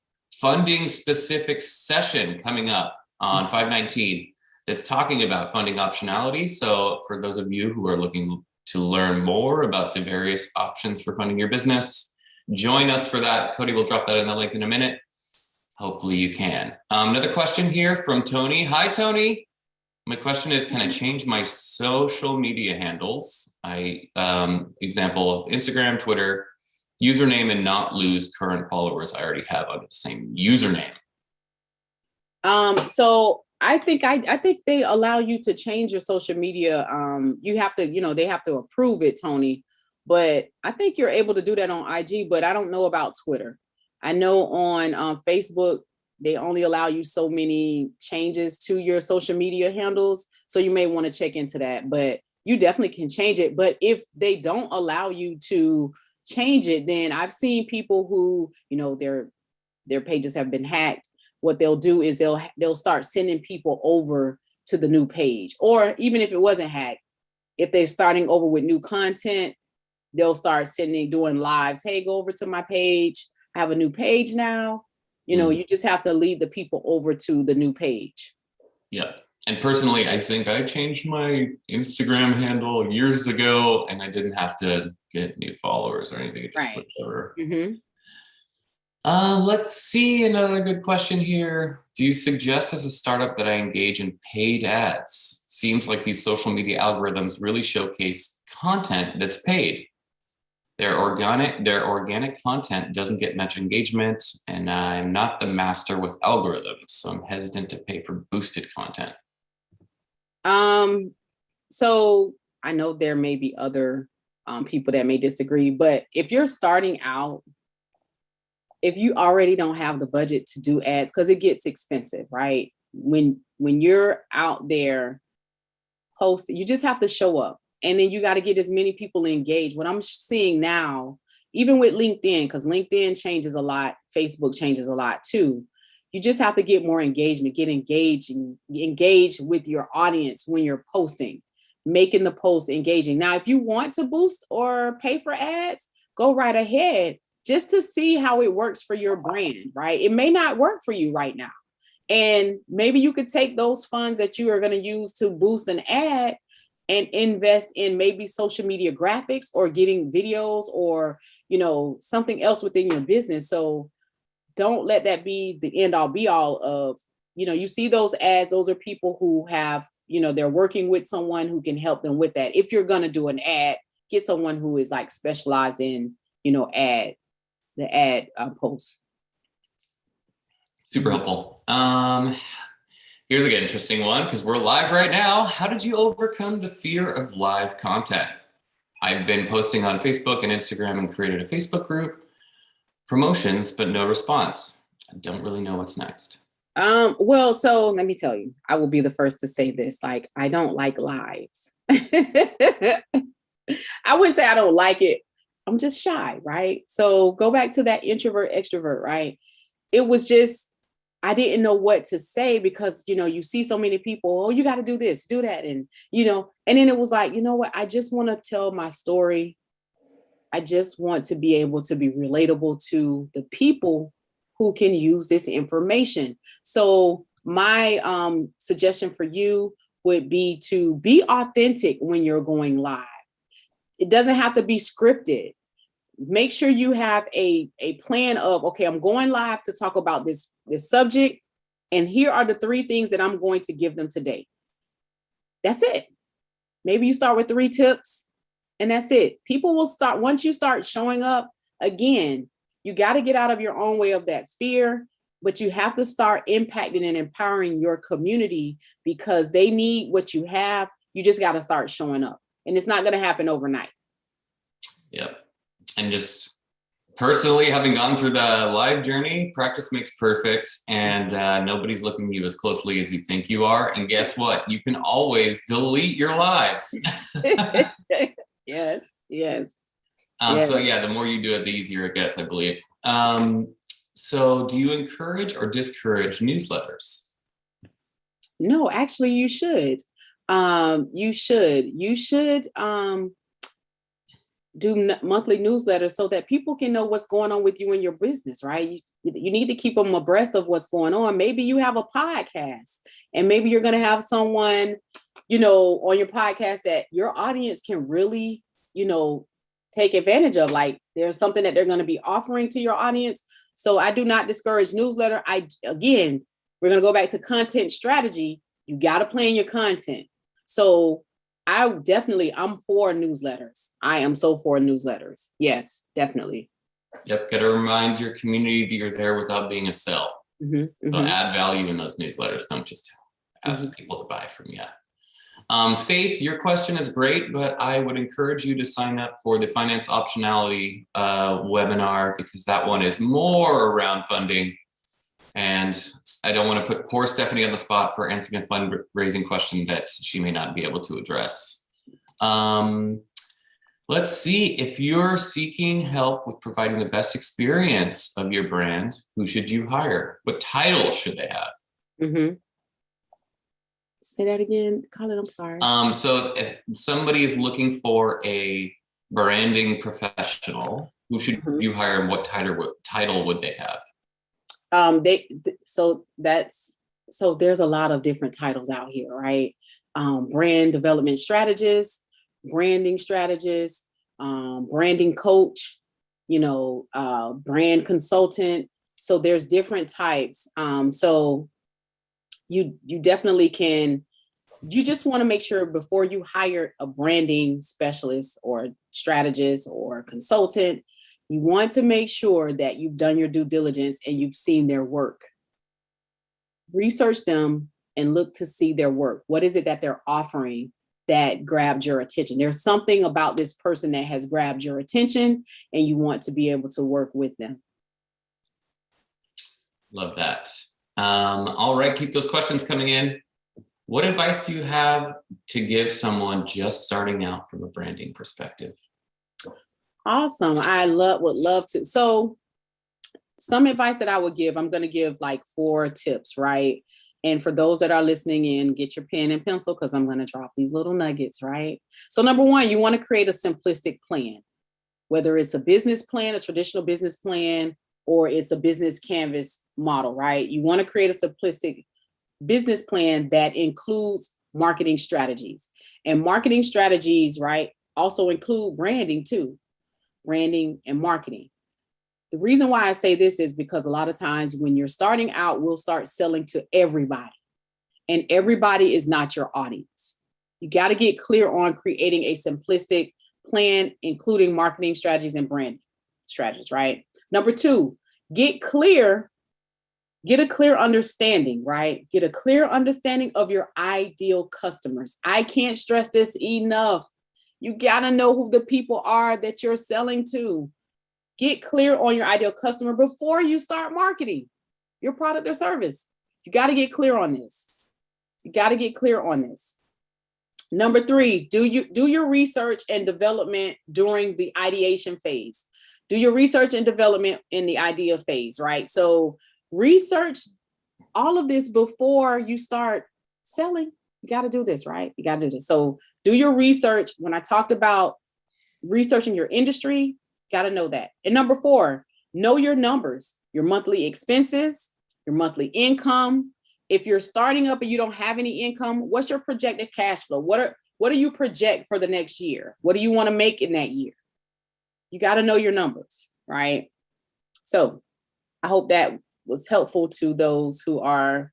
[SPEAKER 1] funding specific session coming up on 5/19 that's talking about funding optionality. So for those of you who are looking to learn more about the various options for funding your business, join us for that. Cody will drop that in the link in a minute. Hopefully you can. Another question here from Tony. Hi, Tony. My question is, can I change my social media handles? Example of Instagram, Twitter, username, and not lose current followers I already have under the same username?
[SPEAKER 2] So I think they allow you to change your social media. You have to, they have to approve it, Tony. But I think you're able to do that on IG, but I don't know about Twitter. I know on Facebook, they only allow you so many changes to your social media handles. So you may want to check into that, but you definitely can change it. But if they don't allow you to change it, then I've seen people who, their pages have been hacked. What they'll do is they'll start sending people over to the new page. Or even if it wasn't hacked, if they're starting over with new content, they'll start doing lives. Hey, go over to my page. I have a new page now. You just have to lead the people over to the new page.
[SPEAKER 1] Yep. And personally, I think I changed my Instagram handle years ago, and I didn't have to get new followers or anything. It just
[SPEAKER 2] Right.
[SPEAKER 1] switched over.
[SPEAKER 2] Mm-hmm.
[SPEAKER 1] Let's see, another good question here. Do you suggest as a startup that I engage in paid ads? Seems like these social media algorithms really showcase content that's paid. Their organic content doesn't get much engagement, and I'm not the master with algorithms, so I'm hesitant to pay for boosted content.
[SPEAKER 2] So I know there may be other people that may disagree, but if you're starting out, if you already don't have the budget to do ads, because it gets expensive, right? When you're out there posting, you just have to show up, and then you got to get as many people engaged. What I'm seeing now, even with LinkedIn, because LinkedIn changes a lot, Facebook changes a lot too. You just have to get more engagement, get engaged with your audience when you're posting, making the post engaging. Now, if you want to boost or pay for ads, go right ahead, just to see how it works for your brand, right? It may not work for you right now. And maybe you could take those funds that you are going to use to boost an ad and invest in maybe social media graphics or getting videos or, something else within your business. So don't let that be the end all be all of, you see those ads, those are people who have, they're working with someone who can help them with that. If you're going to do an ad, get someone who is like specialized in, the ad posts.
[SPEAKER 1] Super helpful. Here's a good interesting one because we're live right now. How did you overcome the fear of live content? I've been posting on Facebook and Instagram and created a Facebook group. Promotions, but no response. I don't really know what's next.
[SPEAKER 2] Well, so let me tell you, I will be the first to say this. Like, I don't like lives. I wouldn't say I don't like it. I'm just shy, right? So go back to that introvert, extrovert, right? It was just, I didn't know what to say because, you see so many people, oh, you got to do this, do that. And, and then it was like, you know what? I just want to tell my story. I just want to be able to be relatable to the people who can use this information. So my suggestion for you would be to be authentic when you're going live. It doesn't have to be scripted. Make sure you have a plan of, okay, I'm going live to talk about this subject, and here are the 3 things that I'm going to give them today. That's it. Maybe you start with 3 tips, and that's it. People will start, once you start showing up, again, you got to get out of your own way of that fear, but you have to start impacting and empowering your community because they need what you have. You just got to start showing up, and it's not going to happen overnight.
[SPEAKER 1] Yep. And just personally, having gone through the live journey, practice makes perfect, and nobody's looking at you as closely as you think you are. And guess what? You can always delete your lives.
[SPEAKER 2] Yes.
[SPEAKER 1] So yeah, the more you do it, the easier it gets, I believe. So do you encourage or discourage newsletters?
[SPEAKER 2] No, actually, you should. You should do monthly newsletters so that people can know what's going on with you in your business, right? You need to keep them abreast of what's going on. Maybe you have a podcast, and maybe you're going to have someone, on your podcast that your audience can really, take advantage of. Like, there's something that they're going to be offering to your audience. So I do not discourage newsletter. Again, we're going to go back to content strategy. You got to plan your content. So I'm for newsletters. I am so for newsletters. Yes, definitely.
[SPEAKER 1] Yep. Got to remind your community that you're there without being a sell.
[SPEAKER 2] Mm-hmm,
[SPEAKER 1] So add value in those newsletters. Don't just ask people to buy from you. Faith, your question is great, but I would encourage you to sign up for the finance optionality webinar because that one is more around funding. And I don't want to put poor Stephanie on the spot for answering a fundraising question that she may not be able to address. Let's see, if you're seeking help with providing the best experience of your brand, who should you hire? What title should they have?
[SPEAKER 2] Mm-hmm. Say that again, Colin, I'm sorry.
[SPEAKER 1] So if somebody is looking for a branding professional, who should you hire and what title would they have?
[SPEAKER 2] So that's So there's a lot of different titles out here, right? Brand development strategist, branding strategist, branding coach, brand consultant. So there's different types. So you definitely can. You just want to make sure before you hire a branding specialist or strategist or consultant, you want to make sure that you've done your due diligence and you've seen their work. Research them and look to see their work. What is it that they're offering that grabbed your attention? There's something about this person that has grabbed your attention and you want to be able to work with them.
[SPEAKER 1] Love that. All right, keep those questions coming in. What advice do you have to give someone just starting out from a branding perspective?
[SPEAKER 2] Awesome. Would love to. So some advice that I would give, I'm going to give like 4 tips, right? And for those that are listening in, get your pen and pencil because I'm going to drop these little nuggets, right? So number 1, you want to create a simplistic plan, whether it's a business plan, a traditional business plan, or it's a business canvas model, right? You want to create a simplistic business plan that includes marketing strategies. And marketing strategies, right, also include branding too, branding and marketing. The reason why I say this is because a lot of times when you're starting out, we'll start selling to everybody, and everybody is not your audience. You got to get clear on creating a simplistic plan, including marketing strategies and branding strategies, right? Number 2, get a clear understanding, right? Get a clear understanding of your ideal customers. I can't stress this enough. You got to know who the people are that you're selling to. Get clear on your ideal customer before you start marketing your product or service. You got to get clear on this. Number 3, do your research and development during the ideation phase. Do your research and development in the idea phase, right? So research all of this before you start selling. You got to do this, right? You got to do this. So do your research. When I talked about researching your industry, got to know that. And number 4, know your numbers, your monthly expenses, your monthly income. If you're starting up and you don't have any income, what's your projected cash flow? What do you project for the next year? What do you want to make in that year? You got to know your numbers, right? So I hope that was helpful to those who are,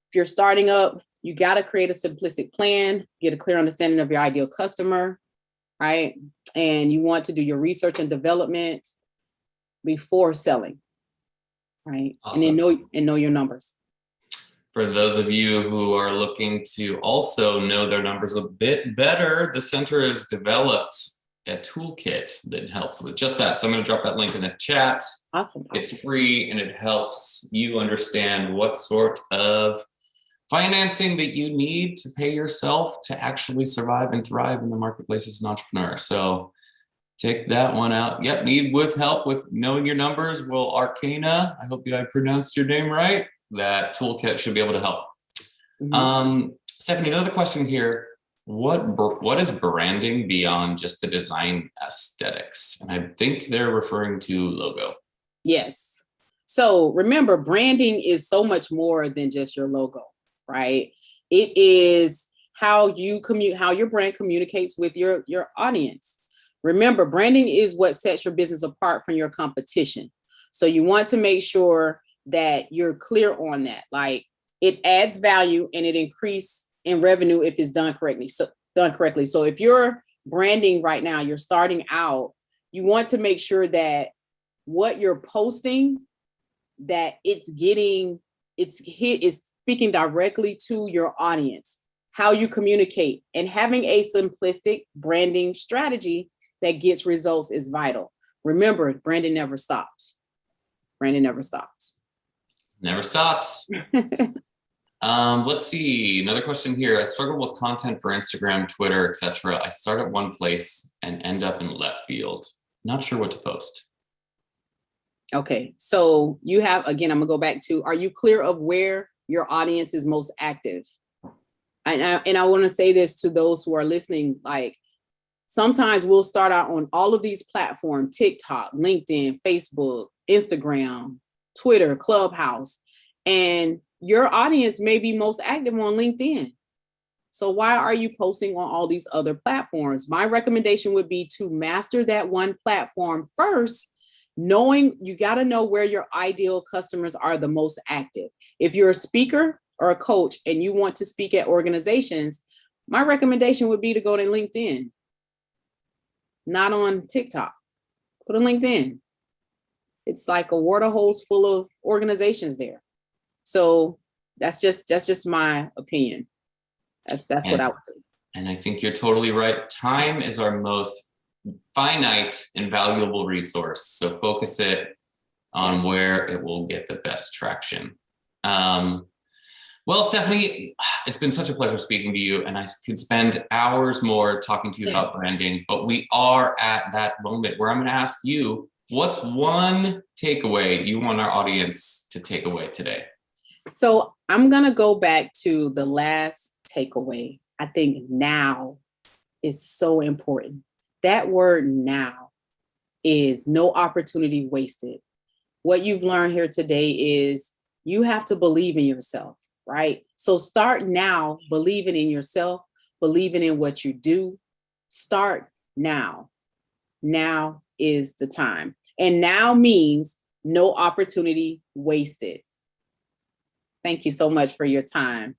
[SPEAKER 2] if you're starting up, you got to create a simplistic plan, get a clear understanding of your ideal customer, right? And you want to do your research and development before selling, right?
[SPEAKER 1] Awesome.
[SPEAKER 2] And then know your numbers.
[SPEAKER 1] For those of you who are looking to also know their numbers a bit better, the center has developed a toolkit that helps with just that. So I'm going to drop that link in the chat.
[SPEAKER 2] Awesome.
[SPEAKER 1] It's free and it helps you understand what sort of financing that you need to pay yourself to actually survive and thrive in the marketplace as an entrepreneur. So take that one out. Yep, need with help with knowing your numbers. Well, Arcana, I hope I pronounced your name right. That toolkit should be able to help. Mm-hmm. Stephanie, another question here. What is branding beyond just the design aesthetics? And I think they're referring to logo.
[SPEAKER 2] Yes. So remember, branding is so much more than just your logo, right? It is how your brand communicates with your audience. Remember, branding is what sets your business apart from your competition. So you want to make sure that you're clear on that. Like, it adds value and it increases in revenue if it's done correctly. So if you're branding right now, you're starting out, you want to make sure that what you're posting, that it's speaking directly to your audience, how you communicate, and having a simplistic branding strategy that gets results is vital. Remember, branding never stops. Never stops.
[SPEAKER 1] Let's see, another question here. I struggle with content for Instagram, Twitter, etc. I start at one place and end up in left field. Not sure what to post.
[SPEAKER 2] Okay, so you have, again, I'm gonna go back to, are you clear of where your audience is most active? And I want to say this to those who are listening, like, sometimes we'll start out on all of these platforms, TikTok, LinkedIn, Facebook, Instagram, Twitter, Clubhouse, and your audience may be most active on LinkedIn. So why are you posting on all these other platforms? My recommendation would be to master that one platform first, knowing you got to know where your ideal customers are the most active. If you're a speaker or a coach and you want to speak at organizations, my recommendation would be to go to LinkedIn, not on TikTok. Go to LinkedIn. It's like a water hose full of organizations there. So that's just my opinion. That's what I would do.
[SPEAKER 1] And I think you're totally right. Time is our most finite and valuable resource. So focus it on where it will get the best traction. Well, Stephanie, it's been such a pleasure speaking to you, and I could spend hours more talking to you about branding, but we are at that moment where I'm going to ask you, what's one takeaway you want our audience to take away today?
[SPEAKER 2] So I'm going to go back to the last takeaway. I think now is so important. That word now is no opportunity wasted. What you've learned here today is you have to believe in yourself, right? So start now believing in yourself, believing in what you do. Start now. Now is the time. And now means no opportunity wasted. Thank you so much for your time.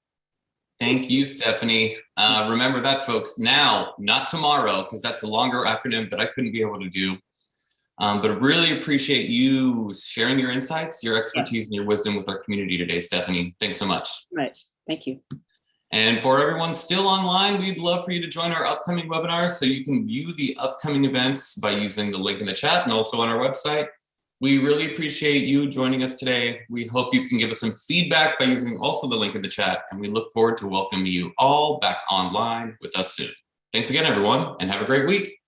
[SPEAKER 1] Thank you, Stephanie. Remember that, folks, now, not tomorrow, because that's a longer acronym that I couldn't be able to do. But really appreciate you sharing your insights, your expertise, and your wisdom with our community today, Stephanie. Thanks so much.
[SPEAKER 2] Thank you.
[SPEAKER 1] And for everyone still online, we'd love for you to join our upcoming webinars so you can view the upcoming events by using the link in the chat and also on our website. We really appreciate you joining us today. We hope you can give us some feedback by using also the link in the chat, and we look forward to welcoming you all back online with us soon. Thanks again, everyone, and have a great week.